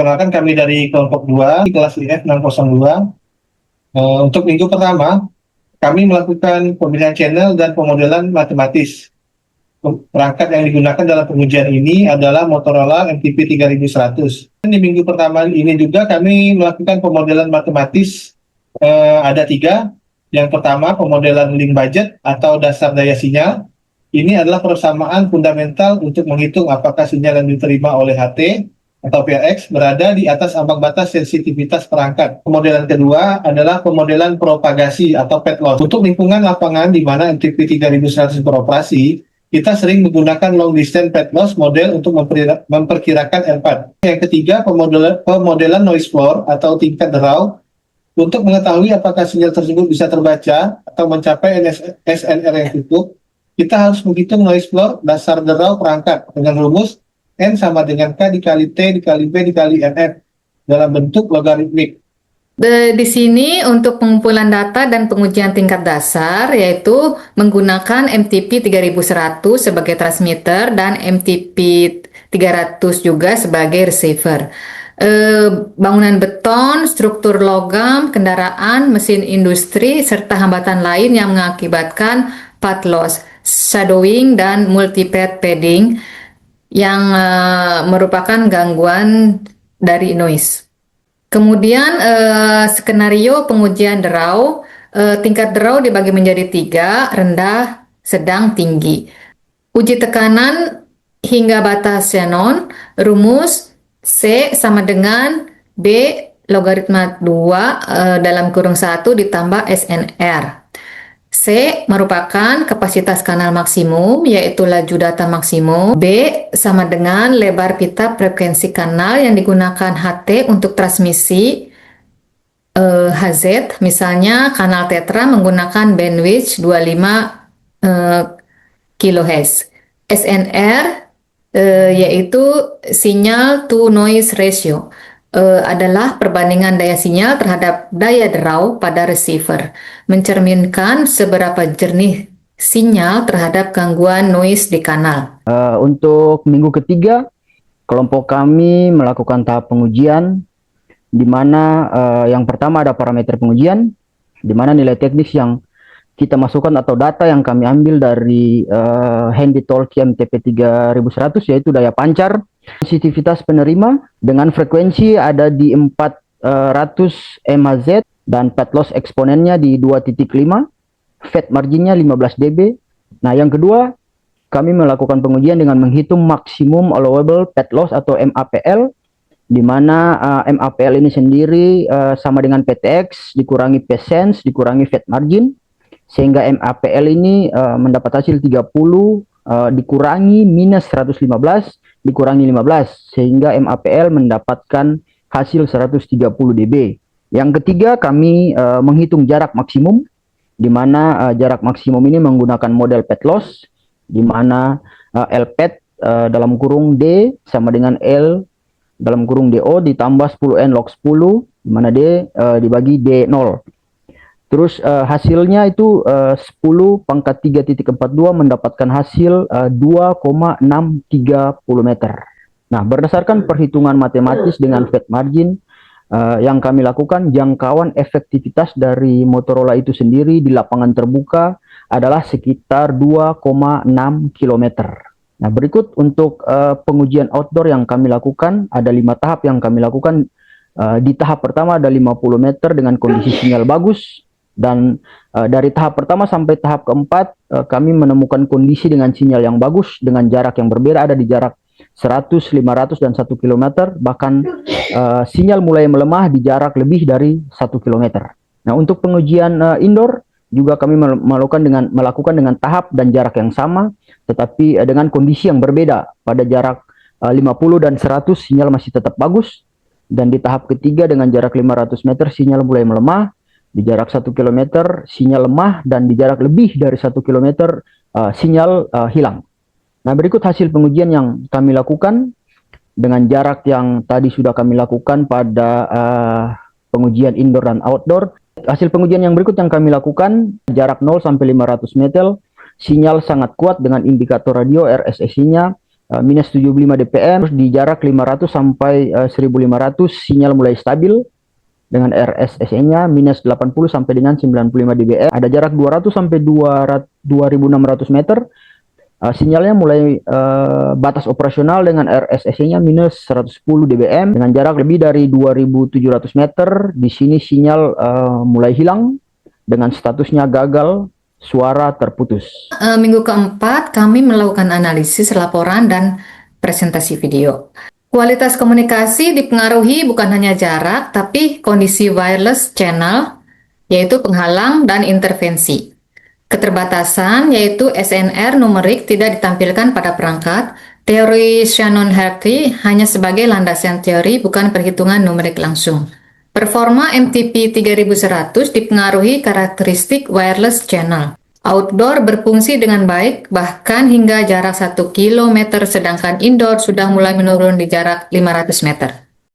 Perkenalkan kami dari kelompok 2 di kelas IF 602. Untuk minggu pertama, kami melakukan pemilihan channel dan pemodelan matematis. Perangkat yang digunakan dalam pengujian ini adalah Motorola MTP 3100. Di minggu pertama ini juga kami melakukan pemodelan matematis, ada 3. Yang pertama, pemodelan link budget atau dasar daya sinyal. Ini adalah persamaan fundamental untuk menghitung apakah sinyal yang diterima oleh HT atau PRX berada di atas ambang batas sensitivitas perangkat. Pemodelan kedua adalah pemodelan propagasi atau pet loss. Untuk lingkungan lapangan di mana MTP 3100 beroperasi, kita sering menggunakan long distance pet loss model untuk memperkirakan R4. Yang ketiga, pemodelan noise floor atau tingkat derau untuk mengetahui apakah sinyal tersebut bisa terbaca atau mencapai SNR yang cukup. Kita harus menghitung noise floor dasar derau perangkat dengan rumus N sama dengan K dikali T dikali B dikali NF dalam bentuk logaritmik. Di sini untuk pengumpulan data dan pengujian tingkat dasar yaitu menggunakan MTP 3100 sebagai transmitter dan MTP 300 juga sebagai receiver. Bangunan beton, struktur logam, kendaraan, mesin industri, serta hambatan lain yang mengakibatkan path loss, shadowing, dan multipath padding yang merupakan gangguan dari noise. Kemudian skenario pengujian derau, tingkat derau dibagi menjadi 3, rendah, sedang, tinggi. Uji tekanan hingga batas Shannon, rumus C sama dengan B logaritma 2 dalam kurung 1 ditambah SNR. C merupakan kapasitas kanal maksimum, yaitu laju data maksimum. B sama dengan lebar pita frekuensi kanal yang digunakan HT untuk transmisi HZ. Misalnya kanal tetra menggunakan bandwidth 25 kHz. SNR yaitu sinyal to noise ratio. Adalah perbandingan daya sinyal terhadap daya derau pada receiver, mencerminkan seberapa jernih sinyal terhadap gangguan noise di kanal. Untuk minggu ketiga, kelompok kami melakukan tahap pengujian, di mana yang pertama ada parameter pengujian, di mana nilai teknis yang kita masukkan atau data yang kami ambil dari Handy Talkie MTP 3100 yaitu daya pancar, sensitivitas penerima dengan frekuensi ada di 400 MHz dan pet loss eksponennya di 2.5, fat marginnya 15 dB. Nah, yang kedua, kami melakukan pengujian dengan menghitung maksimum allowable pet loss atau MAPL, di mana MAPL ini sendiri sama dengan PTX dikurangi P-sense dikurangi fat margin, sehingga MAPL ini mendapat hasil 30 dikurangi minus 115 dikurangi 15, sehingga MAPL mendapatkan hasil 130 dB. Yang ketiga, kami menghitung jarak maksimum, di mana jarak maksimum ini menggunakan model pet loss, di mana LPET dalam kurung D sama dengan L dalam kurung DO ditambah 10N log 10, di mana D dibagi D0. Terus hasilnya itu 10 pangkat 3.42 mendapatkan hasil 2,630 meter. Nah, berdasarkan perhitungan matematis dengan fat margin yang kami lakukan, jangkauan efektivitas dari Motorola itu sendiri di lapangan terbuka adalah sekitar 2,6 km. Nah, berikut untuk pengujian outdoor yang kami lakukan, ada 5 tahap yang kami lakukan. Di tahap pertama ada 50 meter dengan kondisi sinyal bagus. Dan dari tahap pertama sampai tahap keempat, kami menemukan kondisi dengan sinyal yang bagus, dengan jarak yang berbeda, ada di jarak 100, 500, dan 1 km. Bahkan sinyal mulai melemah di jarak lebih dari 1 km. Nah, untuk pengujian indoor, juga kami melakukan dengan tahap dan jarak yang sama, tetapi dengan kondisi yang berbeda. Pada jarak 50 dan 100, sinyal masih tetap bagus. Dan di tahap ketiga dengan jarak 500 meter, sinyal mulai melemah. Di jarak 1 km sinyal lemah, dan di jarak lebih dari 1 km sinyal hilang. Nah, berikut hasil pengujian yang kami lakukan dengan jarak yang tadi sudah kami lakukan pada pengujian indoor dan outdoor. Hasil pengujian yang berikut yang kami lakukan, jarak 0 sampai 500 meter, sinyal sangat kuat dengan indikator radio RSSI-nya minus 75 dpm, terus di jarak 500 sampai 1500 sinyal mulai stabil dengan RSSI-nya minus 80 sampai dengan 95 dBm. Ada jarak 200 sampai 2600 meter, sinyalnya mulai batas operasional dengan RSSI-nya minus 110 dBm. Dengan jarak lebih dari 2700 meter, di sini sinyal mulai hilang dengan statusnya gagal, suara terputus. Minggu keempat, kami melakukan analisis laporan dan presentasi video. Kualitas komunikasi dipengaruhi bukan hanya jarak, tapi kondisi wireless channel, yaitu penghalang dan intervensi. Keterbatasan, yaitu SNR numerik tidak ditampilkan pada perangkat. Teori Shannon-Hartley hanya sebagai landasan teori, bukan perhitungan numerik langsung. Performa MTP 3100 dipengaruhi karakteristik wireless channel. Outdoor berfungsi dengan baik, bahkan hingga jarak 1 km, sedangkan indoor sudah mulai menurun di jarak 500 meter.